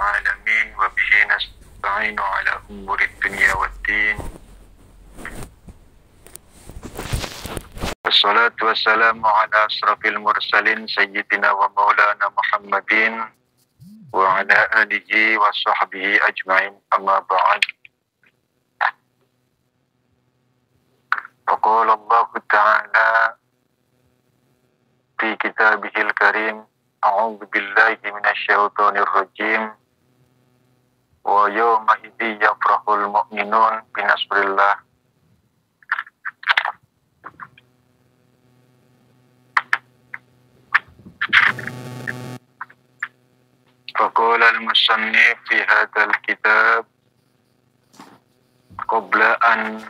العالمين وبه نستعين على أمور الدنيا والدين والصلاة والسلام على أشرف المرسلين سيدنا ومولانا محمد وعلى آله وصحبه أجمعين أما بعد فقال الله تعالى في كتابه الكريم أعوذ بالله من الشيطان الرجيم ويومئذ يفرح المؤمنون بنصر الله فقال المصنف في هذا الكتاب قبل أن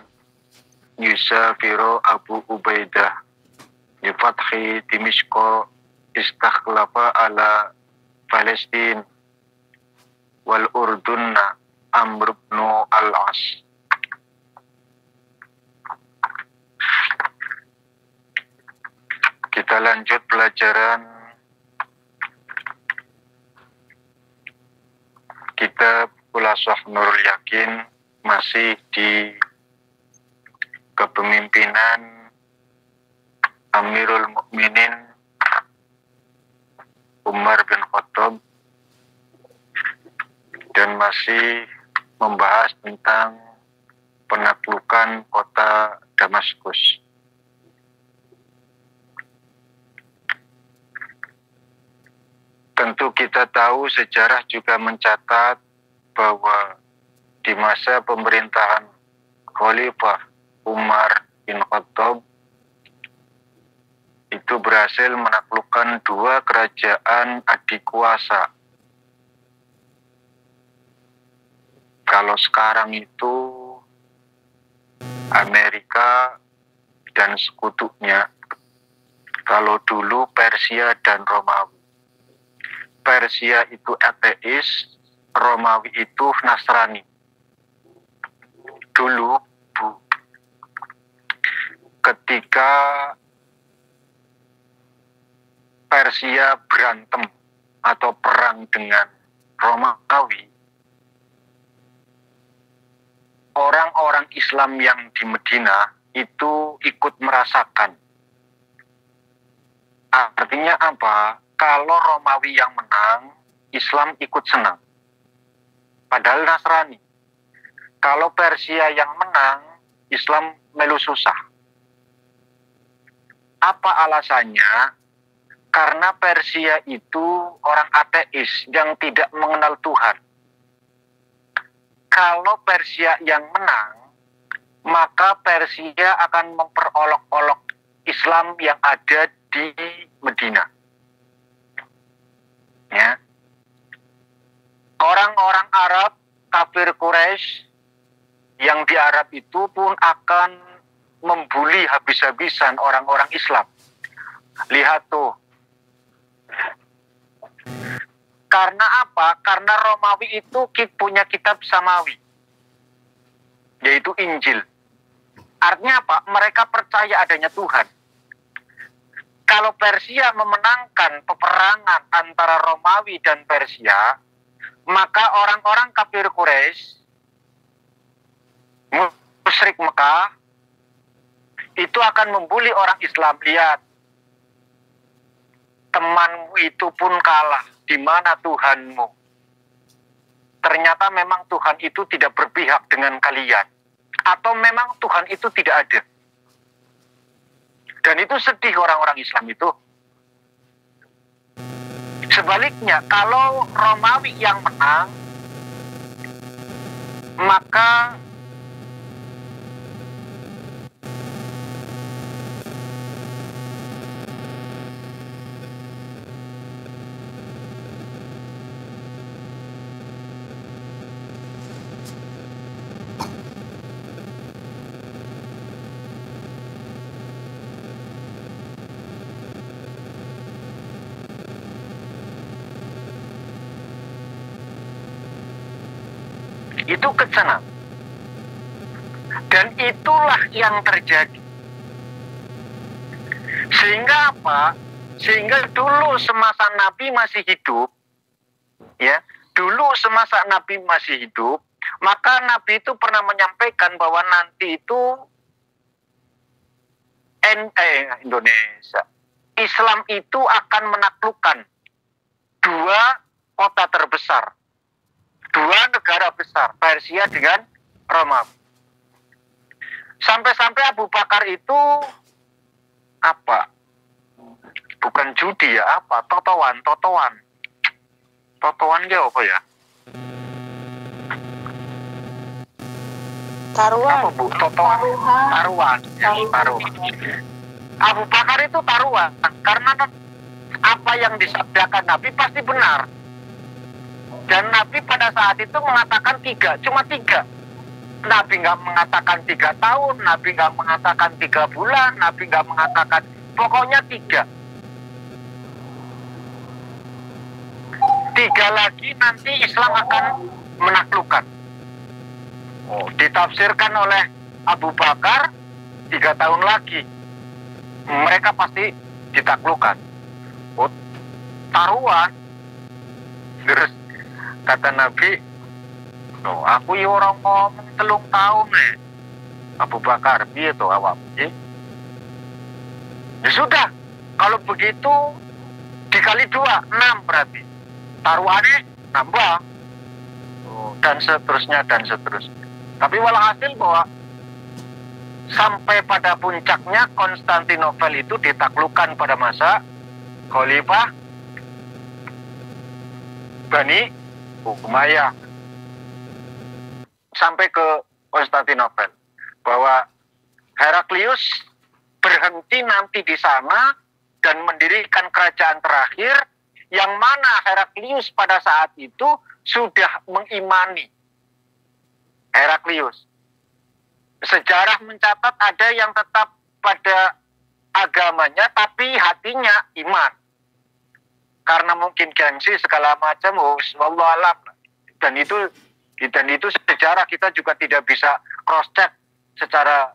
يسافر أبو عبيدة لفتح دمشق استخلف على فلسطين والأردن Amr bin al-As. Kita lanjut pelajaran kitab Khulasah Nurul Yakin, masih di kepemimpinan Amirul Mukminin Umar bin Khattab, dan masih membahas tentang penaklukan kota Damaskus. Tentu kita tahu sejarah juga mencatat bahwa di masa pemerintahan Khalifah Umar bin Khattab itu berhasil menaklukkan dua kerajaan adik kuasa. Kalau sekarang itu Amerika dan sekutunya, kalau dulu Persia dan Romawi. Persia itu ateis, Romawi itu Nasrani. Dulu, ketika Persia berantem atau perang dengan Romawi, orang-orang Islam yang di Medina itu ikut merasakan. Artinya apa? Kalau Romawi yang menang, Islam ikut senang. Padahal Nasrani. Kalau Persia yang menang, Islam melu susah. Apa alasannya? Karena Persia itu orang ateis yang tidak mengenal Tuhan. Kalau Persia yang menang, maka Persia akan memperolok-olok Islam yang ada di Medina. Ya. Orang-orang Arab, kafir Quraisy yang di Arab itu pun akan membuli habis-habisan orang-orang Islam. Lihat tuh. Karena apa? Karena Romawi itu punya kitab Samawi, yaitu Injil. Artinya apa? Mereka percaya adanya Tuhan. Kalau Persia memenangkan peperangan antara Romawi dan Persia, maka orang-orang kafir Quraisy, musyrik Mekah, itu akan membuli orang Islam. Lihat, temanmu itu pun kalah. Di mana Tuhanmu? Ternyata memang Tuhan itu tidak berpihak dengan kalian. Atau memang Tuhan itu tidak ada. Dan itu sedih orang-orang Islam itu. Sebaliknya, kalau Romawi yang menang, maka itu kesenang. Dan itulah yang terjadi. Sehingga apa? Sehingga dulu semasa Nabi masih hidup, ya, dulu semasa Nabi masih hidup, maka Nabi itu pernah menyampaikan bahwa nanti itu Indonesia, Islam itu akan menaklukkan dua kota terbesar, dua negara besar, Persia dengan Romawi. Sampai-sampai Abu Bakar itu apa? Bukan judi ya, apa? Totoan ya apa ya? Taruhan. Apa Bu? Taruhan. Ya, taruhan. Abu Bakar itu taruhan karena apa yang disabdakan Nabi pasti benar. Dan Nabi pada saat itu mengatakan cuma tiga. Nabi nggak mengatakan 3 tahun, Nabi nggak mengatakan 3 bulan, Nabi nggak mengatakan, pokoknya 3. 3 lagi nanti Islam akan menaklukkan. Ditafsirkan oleh Abu Bakar 3 tahun lagi mereka pasti ditaklukkan. Taruhan. Terus kata Nabi, aku ya orang ngomong 3 tahun Abu Bakar, piye to awak? Ya sudah, kalau begitu dikali 2, 6 berarti. Taruhannya nambah. Dan seterusnya. Tapi walhasil bahwa sampai pada puncaknya Konstantinopel itu ditaklukkan pada masa Khalifah Bani Umayyah. Sampai ke Konstantinopel, bahwa Heraklius berhenti nanti di sana dan mendirikan kerajaan terakhir, yang mana Heraklius pada saat itu sudah mengimani. Heraklius, sejarah mencatat ada yang tetap pada agamanya tapi hatinya iman, karena mungkin gengsi segala macam, wallahu alam. Dan itu sejarah kita juga tidak bisa cross check secara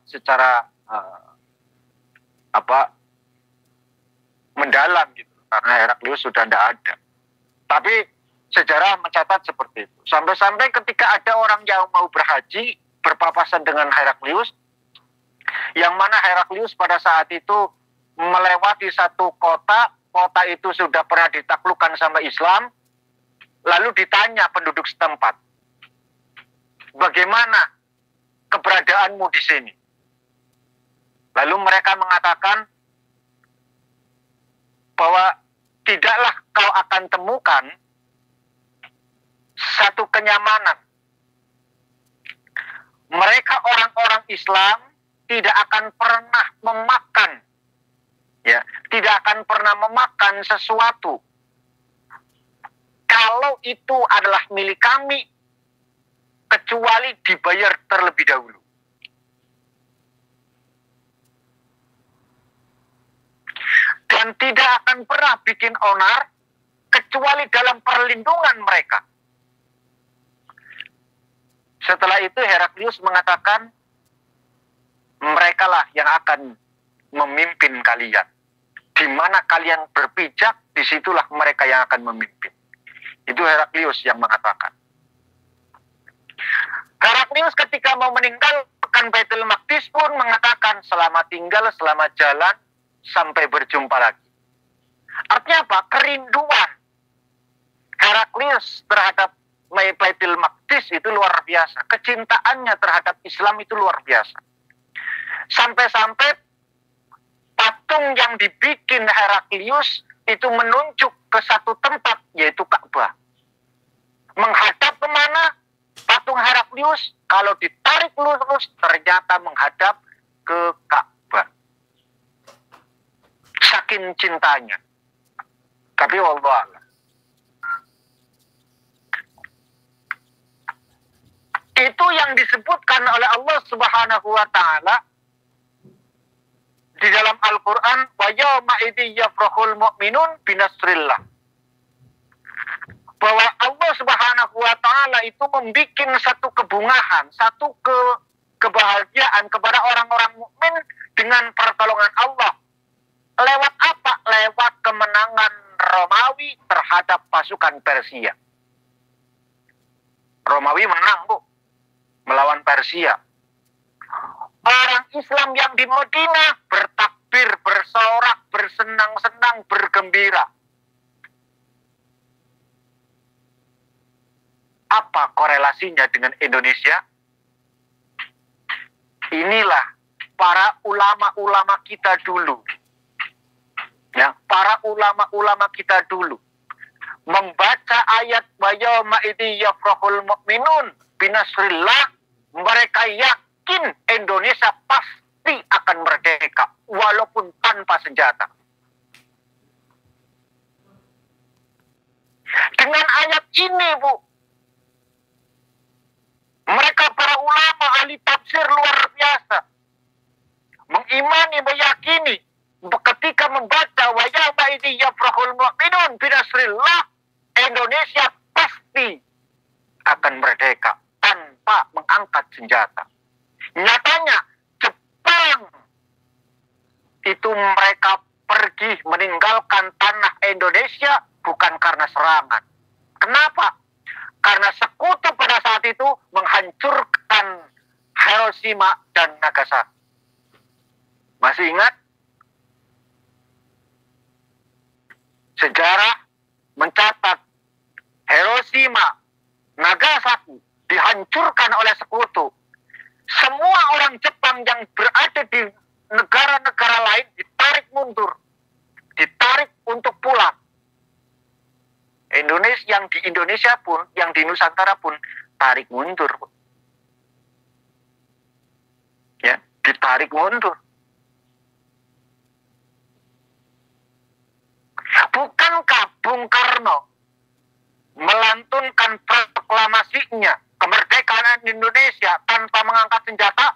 mendalam gitu, karena Heraklius sudah tidak ada. Tapi sejarah mencatat seperti itu. Sampai-sampai ketika ada orang yang mau berhaji berpapasan dengan Heraklius, yang mana Heraklius pada saat itu melewati satu kota itu sudah pernah ditaklukkan sama Islam, lalu ditanya penduduk setempat, bagaimana keberadaanmu di sini? Lalu mereka mengatakan bahwa tidaklah kau akan temukan satu kenyamanan. Mereka orang-orang Islam tidak akan pernah memakan, tidak akan pernah memakan sesuatu kalau itu adalah milik kami, kecuali dibayar terlebih dahulu. Dan tidak akan pernah bikin onar kecuali dalam perlindungan mereka. Setelah itu Heraklius mengatakan, merekalah yang akan memimpin kalian. Di mana kalian berpijak, disitulah mereka yang akan memimpin. Itu Heraklius yang mengatakan. Heraklius ketika mau meninggalkan Baitul Maqdis pun mengatakan, selamat tinggal, selamat jalan, sampai berjumpa lagi. Artinya apa? Kerinduan Heraklius terhadap Baitul Maqdis itu luar biasa. Kecintaannya terhadap Islam itu luar biasa. Sampai-sampai patung yang dibikin Heraklius itu menunjuk ke satu tempat, yaitu Ka'bah. Menghadap kemana? Patung Heraklius kalau ditarik lurus ternyata menghadap ke Ka'bah. Saking cintanya. Tapi wallahu a'lam. Itu yang disebutkan oleh Allah Subhanahu wa taala di dalam Al-Qur'an, wa yauma idzi yafrahul mu'minun binasrillah. Bahwa Allah Subhanahu wa taala itu membuat satu kebungahan, satu kebahagiaan kepada orang-orang mukmin dengan pertolongan Allah. Lewat apa? Lewat kemenangan Romawi terhadap pasukan Persia. Romawi menang, Bu, melawan Persia. Orang Islam yang di Madinah bertakbir, bersorak, bersenang-senang, bergembira. Apa korelasinya dengan Indonesia? Inilah para ulama-ulama kita dulu. Ya, para ulama-ulama kita dulu membaca ayat wa yauma idzi yafrahul mu'minun binasrillah, mereka yakin Indonesia pasti akan merdeka walaupun tanpa senjata. Dengan ayat ini, Bu, mereka para ulama ahli tafsir luar biasa mengimani, meyakini ketika membaca wa yauma idzi yafrahul mu'minun binasrillah, Indonesia pasti akan merdeka tanpa mengangkat senjata. Nyatanya Jepang itu mereka pergi meninggalkan tanah Indonesia bukan karena serangan. Kenapa? Karena sekutu pada saat itu menghancurkan Hiroshima dan Nagasaki. Masih ingat? Sejarah mencatat Hiroshima, Nagasaki dihancurkan oleh sekutu. Semua orang Jepang yang berada di negara-negara lain ditarik mundur, ditarik untuk pulang. Yang di Indonesia pun, yang di Nusantara pun tarik mundur. Ya, ditarik mundur. Bukankah Bung Karno melantunkan proklamasinya kemerdekaan Indonesia tanpa mengangkat senjata?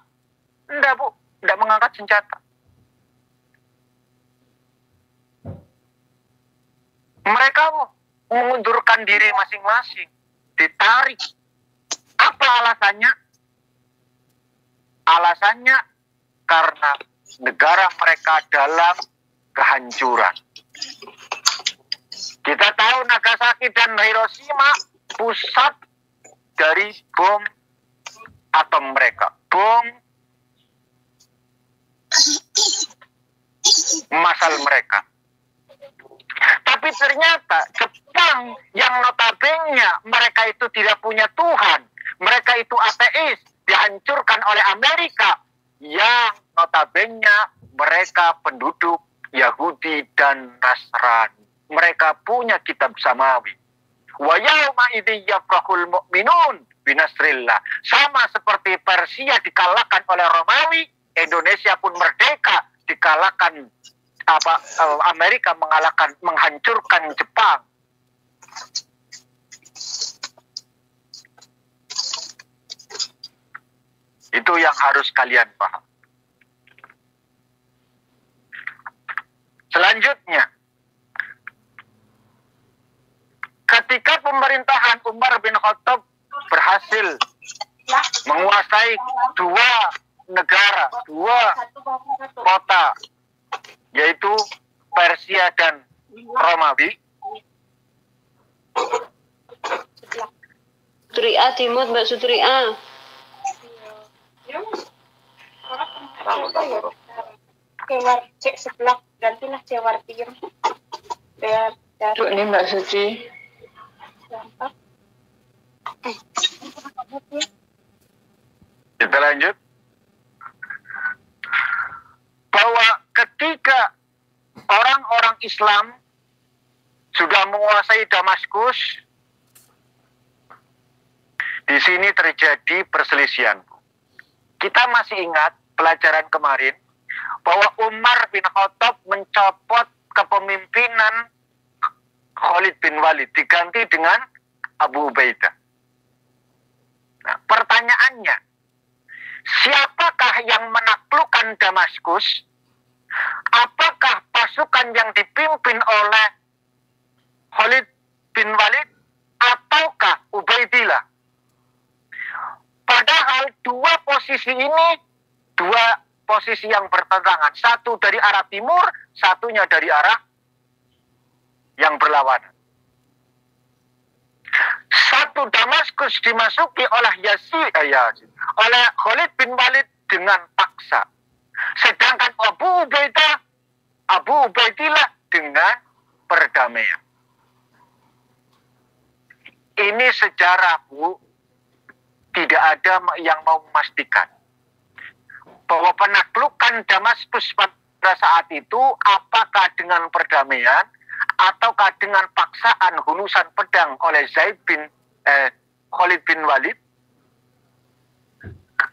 Enggak, Bu, enggak mengangkat senjata. Mereka mengundurkan diri masing-masing, ditarik. Apa alasannya? Alasannya karena negara mereka dalam kehancuran. Kita tahu Nagasaki dan Hiroshima pusat dari bom atom mereka, bom masal mereka. Tapi ternyata Jepang yang notabene mereka itu tidak punya Tuhan, mereka itu ateis, dihancurkan oleh Amerika yang notabene mereka penduduk Yahudi dan Nasrani. Mereka punya kitab samawi. Wa yauma idzi yafrahul mu'minun binasrillah. Sama seperti Persia dikalahkan oleh Romawi, Indonesia pun merdeka dikalahkan Amerika menghancurkan Jepang. Itu yang harus kalian paham. Selanjutnya, ketika pemerintahan Umar bin Khattab berhasil menguasai dua negara, dua kota, yaitu Persia dan Romawi. Sutri A Timur, Mbak Sutri A. Kewar cek sebelah gantilah cewar tiang. Ini Mbak Suci. Kita lanjut. Bahwa ketika orang-orang Islam sudah menguasai Damaskus, di sini terjadi perselisihan. Kita masih ingat pelajaran kemarin bahwa Umar bin Khattab mencopot kepemimpinan Khalid bin Walid, diganti dengan Abu Ubaidah. Nah, pertanyaannya, siapakah yang menaklukkan Damaskus? Apakah pasukan yang dipimpin oleh Khalid bin Walid ataukah Ubaidillah? Padahal dua posisi ini, dua posisi yang bertentangan. Satu dari arah timur, satunya dari arah yang berlawanan. Satu pintu Damaskus dimasuki oleh oleh Khalid bin Walid dengan paksa. Sedangkan Abu Ubaidillah dengan perdamaian. Ini sejarah, Bu. Tidak ada yang mau memastikan bahwa penaklukan Damaskus pada saat itu apakah dengan perdamaian ataukah dengan paksaan hunusan pedang oleh Khalid bin Walid.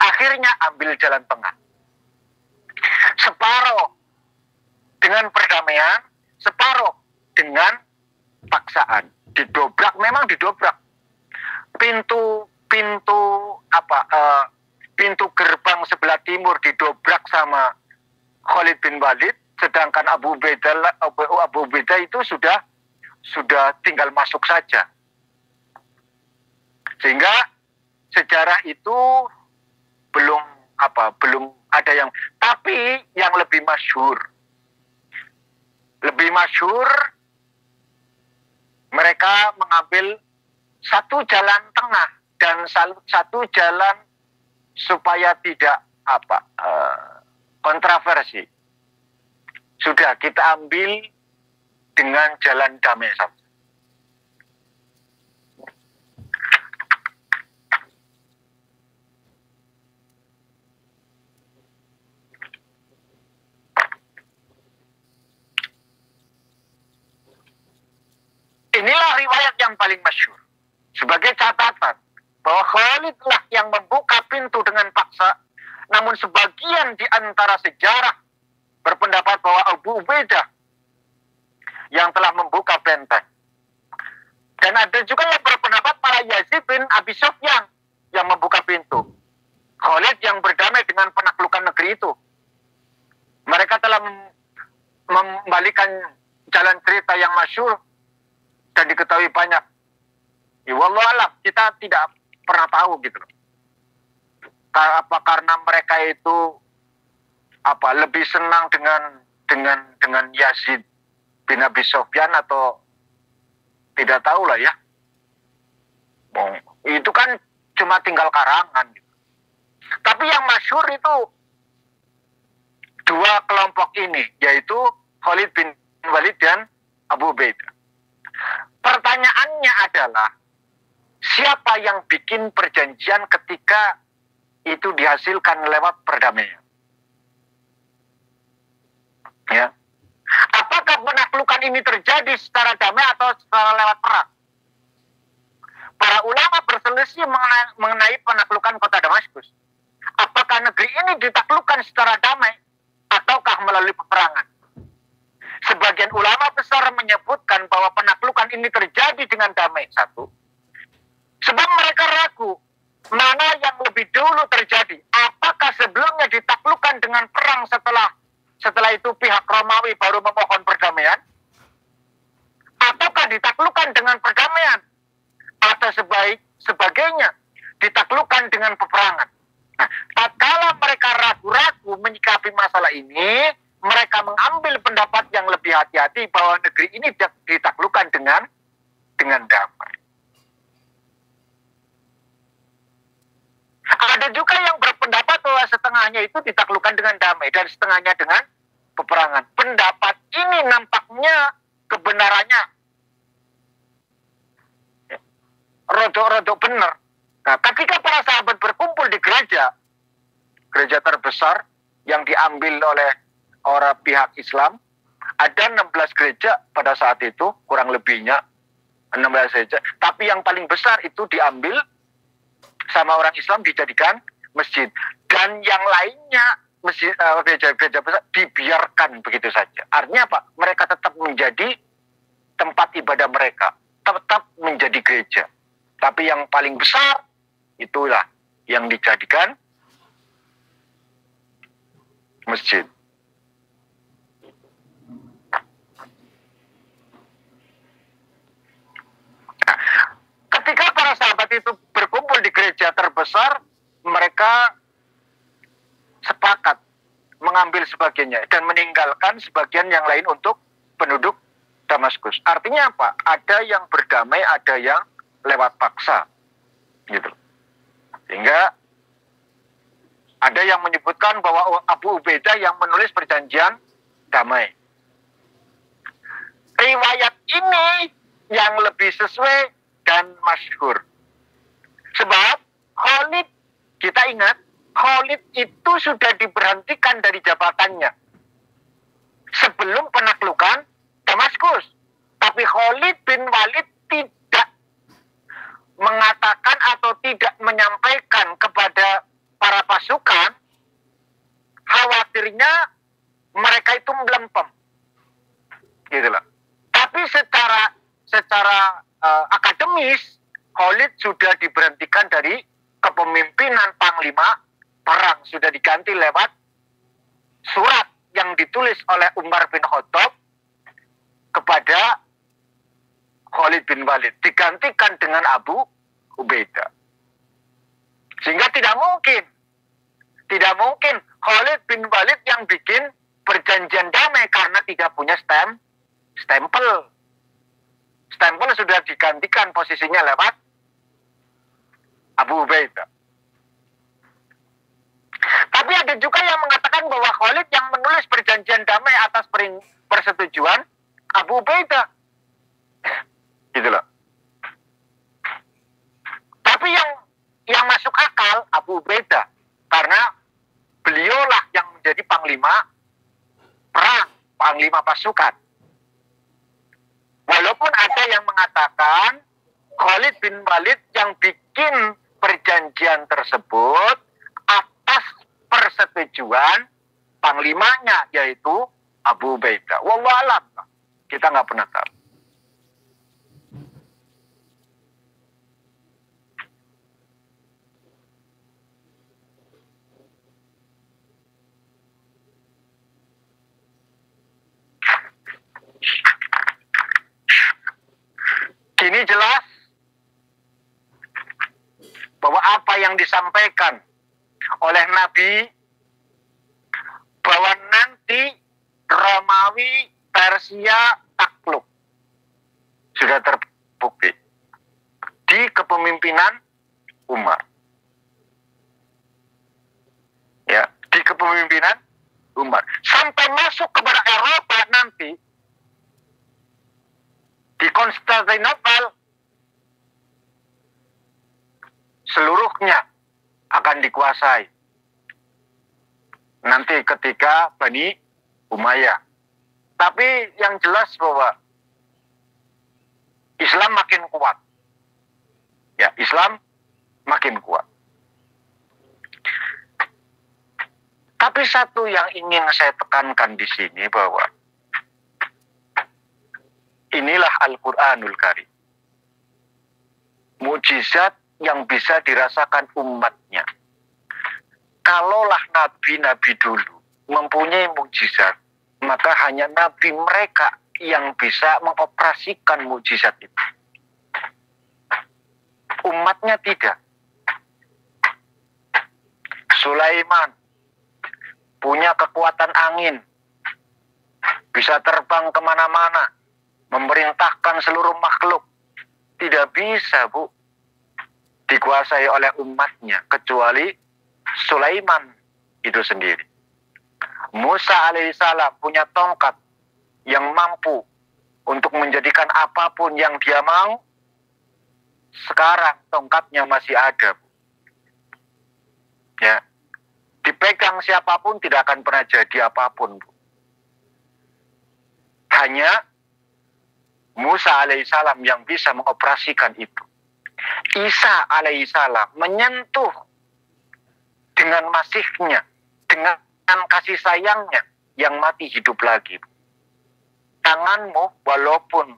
Akhirnya ambil jalan tengah. Separuh dengan perdamaian, separuh dengan paksaan. Memang didobrak. Pintu gerbang sebelah timur didobrak sama Khalid bin Walid, sedangkan Abu Ubaidah itu sudah tinggal masuk saja. Sehingga sejarah itu belum ada yang, tapi yang lebih masyhur mereka mengambil satu jalan tengah dan satu jalan supaya tidak kontroversi. Sudah kita ambil dengan jalan damai saja. Inilah riwayat yang paling masyhur. Sebagai catatan, bahwa Khalidlah yang membuka pintu dengan paksa, namun sebagian di antara sejarah berpendapat bahwa Abu Ubaidah yang telah membuka benteng. Dan ada juga yang berpendapat para Yazid bin Abi Sufyan yang membuka pintu. Khalid yang berdamai dengan penaklukan negeri itu. Mereka telah membalikan jalan cerita yang masyhur dan diketahui banyak. Ya wallahu alam, kita tidak pernah tahu gitu loh. Apa karena mereka itu lebih senang dengan Yazid bin Abi Sufyan atau tidak tahu lah ya. Itu kan cuma tinggal karangan gitu. Tapi yang masyhur itu dua kelompok ini, yaitu Khalid bin Walid dan Abu Ubaidah. Pertanyaannya adalah, siapa yang bikin perjanjian ketika itu dihasilkan lewat perdamaian? Ya. Apakah penaklukan ini terjadi secara damai atau secara lewat perang? Para ulama berselisih mengenai penaklukan kota Damaskus. Apakah negeri ini ditaklukkan secara damai ataukah melalui peperangan? Sebagian ulama besar menyebutkan bahwa penaklukan ini terjadi dengan damai. Satu, sebab mereka ragu mana yang lebih dulu terjadi. Apakah sebelumnya ditaklukkan dengan perang, setelah itu pihak Romawi baru memohon perdamaian? Ataukah ditaklukkan dengan perdamaian? Atau sebagainya ditaklukkan dengan peperangan? Nah, tatkala mereka ragu-ragu menyikapi masalah ini, mereka mengambil pendapat yang lebih hati-hati bahwa negeri ini ditaklukkan dengan damai. Ada juga yang berpendapat bahwa setengahnya itu ditaklukkan dengan damai dan setengahnya dengan peperangan. Pendapat ini nampaknya kebenarannya rodok-rodok benar. Nah, ketika para sahabat berkumpul di gereja terbesar yang diambil oleh orang pihak Islam, ada 16 gereja pada saat itu, kurang lebihnya 16 gereja, tapi yang paling besar itu diambil sama orang Islam dijadikan masjid, dan yang lainnya gereja-gereja besar dibiarkan begitu saja. Artinya apa? Mereka tetap menjadi tempat ibadah mereka, tetap menjadi gereja, tapi yang paling besar itulah yang dijadikan masjid. Ketika para sahabat itu berkumpul di gereja terbesar, mereka sepakat mengambil sebagiannya dan meninggalkan sebagian yang lain untuk penduduk Damaskus. Artinya apa? Ada yang berdamai, ada yang lewat paksa. Gitu. Sehingga ada yang menyebutkan bahwa Abu Ubaidah yang menulis perjanjian damai. Riwayat ini yang lebih sesuai dan masyhur. Sebab Khalid, kita ingat, Khalid itu sudah diberhentikan dari jabatannya sebelum penaklukan Damaskus. Tapi Khalid bin Walid tidak mengatakan atau tidak menyampaikan kepada para pasukan, khawatirnya mereka itu melempem. Gitu loh. Tapi secara akademis, Khalid sudah diberhentikan dari kepemimpinan panglima perang, sudah diganti lewat surat yang ditulis oleh Umar bin Khattab kepada Khalid bin Walid, digantikan dengan Abu Ubaidah. Sehingga tidak mungkin Khalid bin Walid yang bikin perjanjian damai karena tidak punya stempel. Stempel sudah digantikan posisinya lewat Abu Ubaidah. Tapi ada juga yang mengatakan bahwa Khalid yang menulis perjanjian damai atas persetujuan Abu Ubaidah. Gitu loh. Tapi yang masuk akal Abu Ubaidah, karena beliaulah yang menjadi panglima perang, panglima pasukan. Walaupun ada yang mengatakan Khalid bin Walid yang bikin perjanjian tersebut atas persetujuan panglimanya, yaitu Abu Ubaidah. Wallahu a'lam. Kita nggak pernah tahu. Kini jelas bahwa apa yang disampaikan oleh Nabi bahwa nanti Romawi Persia takluk sudah terbukti di kepemimpinan Umar. Ya, di kepemimpinan Umar. Sampai masuk kepada Eropa nanti, di Konstantinopel, seluruhnya akan dikuasai nanti ketika Bani Umayyah. Tapi yang jelas bahwa Islam makin kuat. Ya, Islam makin kuat. Tapi satu yang ingin saya tekankan di sini bahwa inilah Al-Quranul Karim. Mukjizat yang bisa dirasakan umatnya. Kalaulah nabi-nabi dulu mempunyai mukjizat, maka hanya nabi mereka yang bisa mengoperasikan mukjizat itu. Umatnya tidak. Sulaiman punya kekuatan angin, bisa terbang kemana-mana, memerintahkan seluruh makhluk. Tidak bisa, Bu, dikuasai oleh umatnya, kecuali Sulaiman itu sendiri. Musa alaihissalam punya tongkat yang mampu untuk menjadikan apapun yang dia mau. Sekarang tongkatnya masih ada, Bu. Ya, dipegang siapapun tidak akan pernah jadi apapun, Bu. Hanya Musa alaihissalam yang bisa mengoperasikan itu. Isa alaihissalam menyentuh dengan masihnya, dengan kasih sayangnya yang mati hidup lagi. Tanganmu walaupun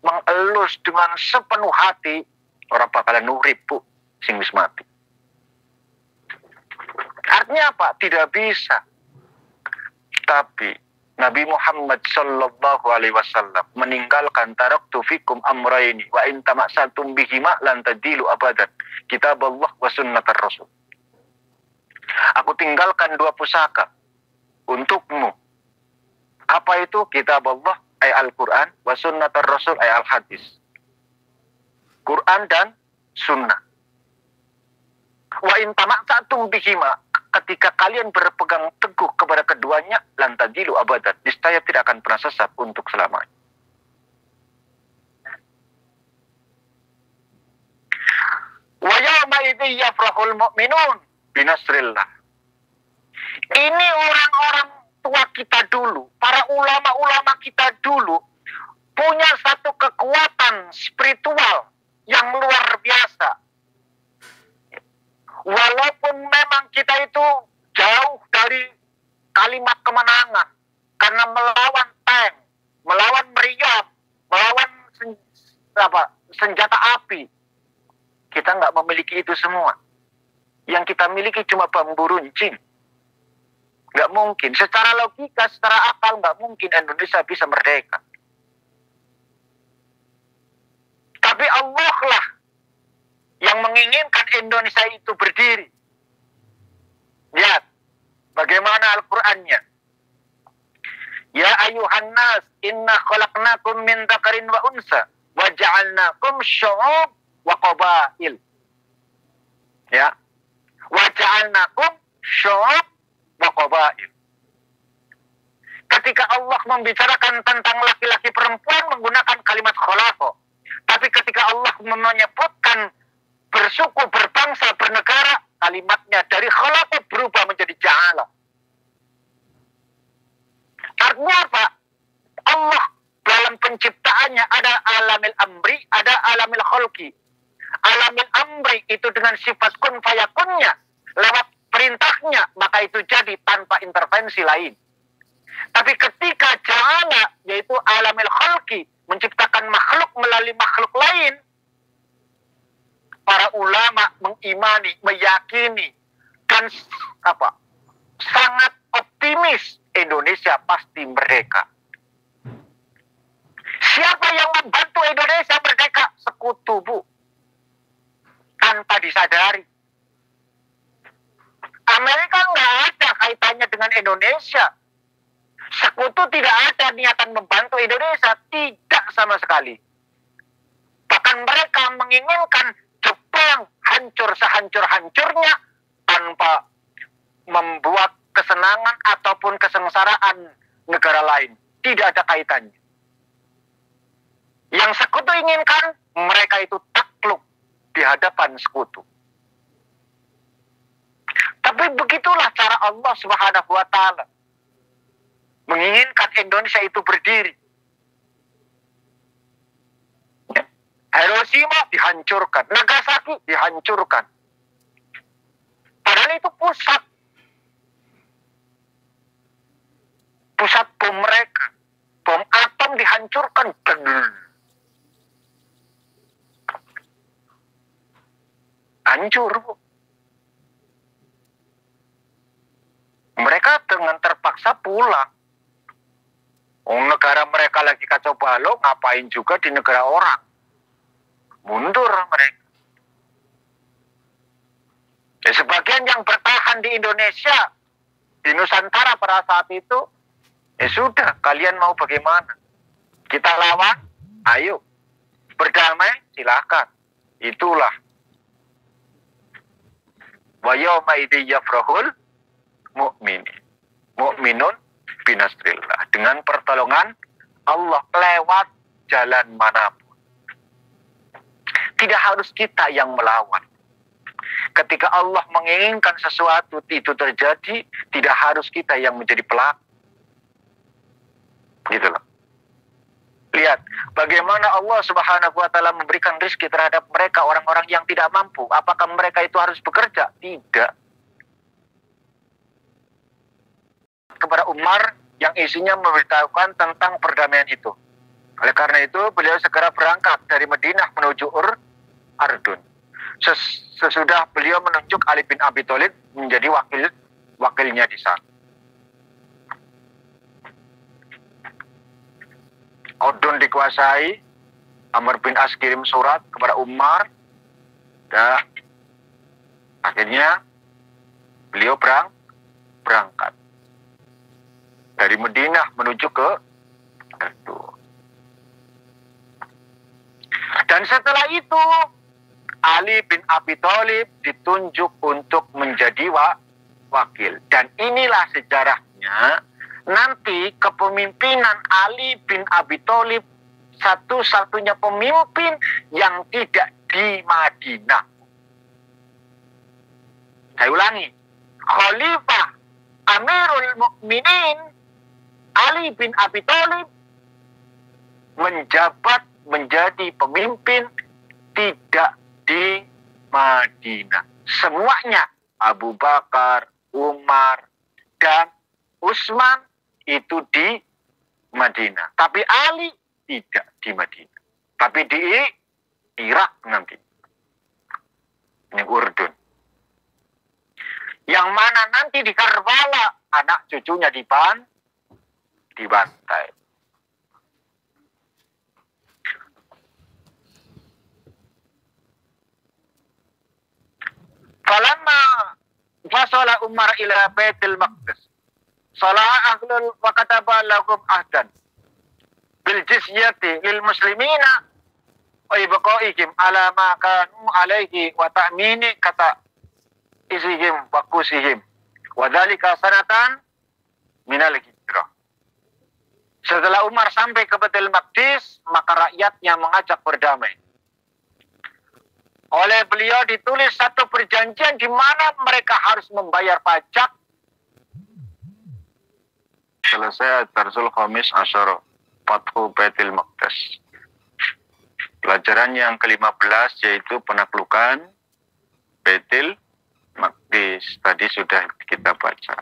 mengelus dengan sepenuh hati, orang bakalan urip, Bu, sing wis mati. Artinya apa? Tidak bisa. Tapi Nabi Muhammad sallallahu alaihi wasallam meninggalkan taraktu fikum amraini wa in tamassaltum bihima lan tadilu abadan. Kitab Allah wa sunnatar Rasul. Aku tinggalkan dua pusaka untukmu. Apa itu? Kitab Allah ay Al-Quran wa sunnatar Rasul ay Al-Hadis. Quran dan sunnah. Fa'in tamatsa'tum bihima, ketika kalian berpegang teguh kepada keduanya, lan tadilu abadan, niscaya tidak akan pernah sesat untuk selamanya. Wa yawma idzi yafrahul mu'minun binasrillah. Ini orang-orang tua kita dulu, para ulama-ulama kita dulu punya satu kekuatan spiritual yang luar biasa. Walaupun memang kita itu jauh dari kalimat kemenangan, karena melawan tank, melawan meriam, melawan senjata api, kita nggak memiliki itu semua. Yang kita miliki cuma bambu runcing. Nggak mungkin. Secara logika, secara akal, nggak mungkin Indonesia bisa merdeka. Tapi Allah lah yang menginginkan Indonesia itu berdiri. Lihat bagaimana Al-Qur'annya. Ya ayuhan nas, inna khalaqnakum min dzakarin wa unsa wa ja'alnakum syu'ub wa qabail. Ya. Wa ja'alnakum syu'ub wa qabail. Ketika Allah membicarakan tentang laki-laki perempuan menggunakan kalimat khalaqa. Tapi ketika Allah menyebutkan bersuku, berbangsa, bernegara, kalimatnya dari khalaqa berubah menjadi ja'ala. Artinya apa? Allah dalam penciptaannya ada alamil amri, ada alamil khalqi. Alamil amri itu dengan sifat kun fayakunnya, lewat perintahnya, maka itu jadi tanpa intervensi lain. Tapi ketika ja'ala, yaitu alamil khalqi, menciptakan makhluk melalui makhluk lain, para ulama mengimani, meyakini, dan sangat optimis Indonesia pasti merdeka. Siapa yang membantu Indonesia merdeka? Sekutu, Bu. Tanpa disadari. Amerika nggak ada kaitannya dengan Indonesia. Sekutu tidak ada niatan membantu Indonesia. Tidak sama sekali. Bahkan mereka menginginkan Jepang hancur sehancur-hancurnya tanpa membuat kesenangan ataupun kesengsaraan negara lain. Tidak ada kaitannya. Yang sekutu inginkan, mereka itu takluk di hadapan sekutu. Tapi begitulah cara Allah Subhanahu wa Ta'ala menginginkan Indonesia itu berdiri. Hiroshima dihancurkan, Nagasaki dihancurkan. Padahal itu pusat bom mereka. Bom atom dihancurkan. Hancur. Mereka dengan terpaksa pulang. Negara mereka lagi kacau balau, ngapain juga di negara orang. Mundur mereka. Sebagian yang bertahan di Indonesia, di Nusantara pada saat itu, sudah, kalian mau bagaimana? Kita lawan, ayo. Berdamai, silakan. Itulah. Wa yawma idzi yafrahul mu'minun binasrillah. Dengan pertolongan Allah lewat jalan manapun. Tidak harus kita yang melawan. Ketika Allah menginginkan sesuatu itu terjadi, tidak harus kita yang menjadi pelaku. Gitu loh. Lihat bagaimana Allah Subhanahu wa Ta'ala memberikan rezeki terhadap mereka, orang-orang yang tidak mampu. Apakah mereka itu harus bekerja? Tidak. Kepada Umar yang isinya memberitahukan tentang perdamaian itu. Oleh karena itu beliau segera berangkat dari Madinah menuju Ardun. Sesudah beliau menunjuk Ali bin Abi Thalib menjadi wakilnya di sana. Ardun dikuasai. Amr bin As kirim surat kepada Umar. Dan akhirnya beliau berangkat dari Madinah menuju ke Ardun. Dan setelah itu Ali bin Abi Thalib ditunjuk untuk menjadi wakil. Dan inilah sejarahnya, nanti kepemimpinan Ali bin Abi Thalib satu-satunya pemimpin yang tidak di Madinah. Saya ulangi, Khalifah Amirul Mukminin Ali bin Abi Thalib menjabat menjadi pemimpin tidak di Madinah. Semuanya Abu Bakar, Umar, dan Utsman itu di Madinah. Tapi Ali tidak di Madinah. Tapi di Irak nanti. Ini Urdun. Yang mana nanti di Karbala anak cucunya dibantai. Falamma fasala Umar ila Baitul Maqdis salaha ahlul wa kataba lahum ahdan bil jizyati lil muslimina wa ibqaihim ala ma kanu alaihi wa ta'mini kata isihim wa kusihim wa dzalika sanatan minal hijrah. Setelah Umar sampai ke Baitul Maqdis, maka rakyatnya mengajak berdamai. Oleh beliau ditulis satu perjanjian di mana mereka harus membayar pajak. Selesai Darsul Khamis Asyara Fathu Baitul Maqdis. Pelajaran yang ke-15 yaitu penaklukan Baitul Maqdis. Tadi sudah kita baca.